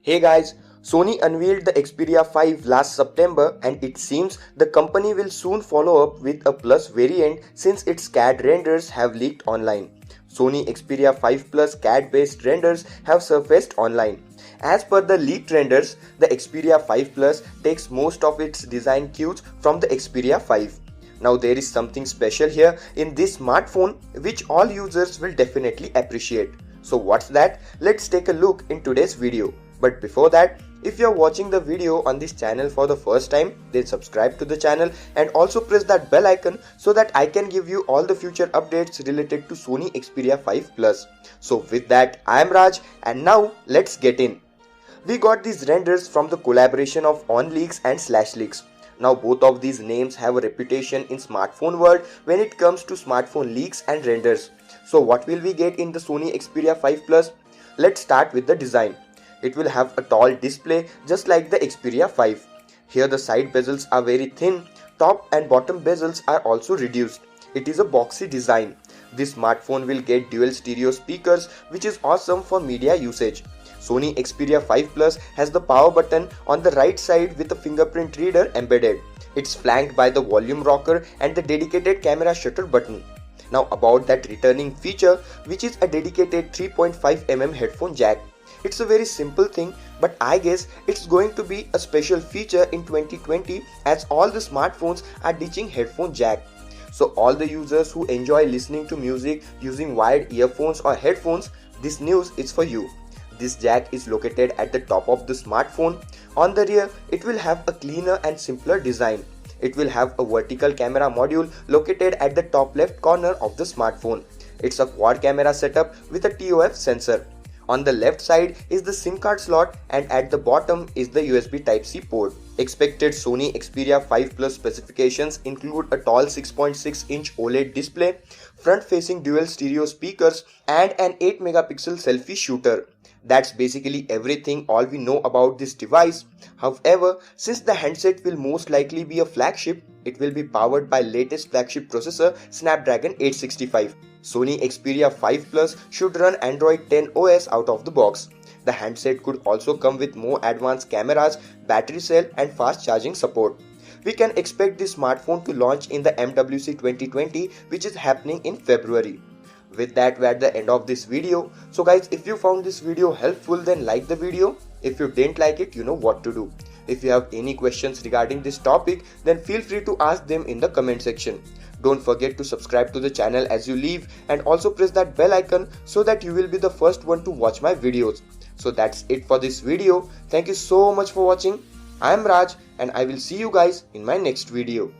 Hey guys, Sony unveiled the Xperia 5 last September and it seems the company will soon follow up with a Plus variant since its CAD renders have leaked online. Sony Xperia 5 Plus CAD-based renders have surfaced online. As per the leaked renders, the Xperia 5 Plus takes most of its design cues from the Xperia 5. Now there is something special here in this smartphone which all users will definitely appreciate. So what's that? Let's take a look in today's video. But before that, if you are watching the video on this channel for the first time, then subscribe to the channel and also press that bell icon so that I can give you all the future updates related to Sony Xperia 5 Plus. So with that, I am Raj and now let's get in. We got these renders from the collaboration of OnLeaks and SlashLeaks. Now both of these names have a reputation in smartphone world when it comes to smartphone leaks and renders. So what will we get in the Sony Xperia 5 Plus? Let's start with the design. It will have a tall display just like the Xperia 5. Here the side bezels are very thin, top and bottom bezels are also reduced. It is a boxy design. This smartphone will get dual stereo speakers which is awesome for media usage. Sony Xperia 5 Plus has the power button on the right side with a fingerprint reader embedded. It's flanked by the volume rocker and the dedicated camera shutter button. Now about that returning feature, which is a dedicated 3.5mm headphone jack. It's a very simple thing, but I guess it's going to be a special feature in 2020 as all the smartphones are ditching headphone jack. So all the users who enjoy listening to music using wired earphones or headphones, this news is for you. This jack is located at the top of the smartphone. On the rear, it will have a cleaner and simpler design. It will have a vertical camera module located at the top left corner of the smartphone. It's a quad camera setup with a TOF sensor. On the left side is the SIM card slot and at the bottom is the USB Type-C port. Expected Sony Xperia 5 Plus specifications include a tall 6.6-inch OLED display, front-facing dual stereo speakers and an 8-megapixel selfie shooter. That's basically everything all we know about this device. However, since the handset will most likely be a flagship, it will be powered by latest flagship processor Snapdragon 865. Sony Xperia 5 Plus should run Android 10 OS out of the box. The handset could also come with more advanced cameras, battery cell and fast charging support. We can expect this smartphone to launch in the MWC 2020 which is happening in February. With that, we're at the end of this video. So guys, if you found this video helpful, then like the video. If you didn't like it, you know what to do. If you have any questions regarding this topic, then feel free to ask them in the comment section. Don't forget to subscribe to the channel as you leave and also press that bell icon so that you will be the first one to watch my videos. So that's it for this video. Thank you so much for watching. I am Raj and I will see you guys in my next video.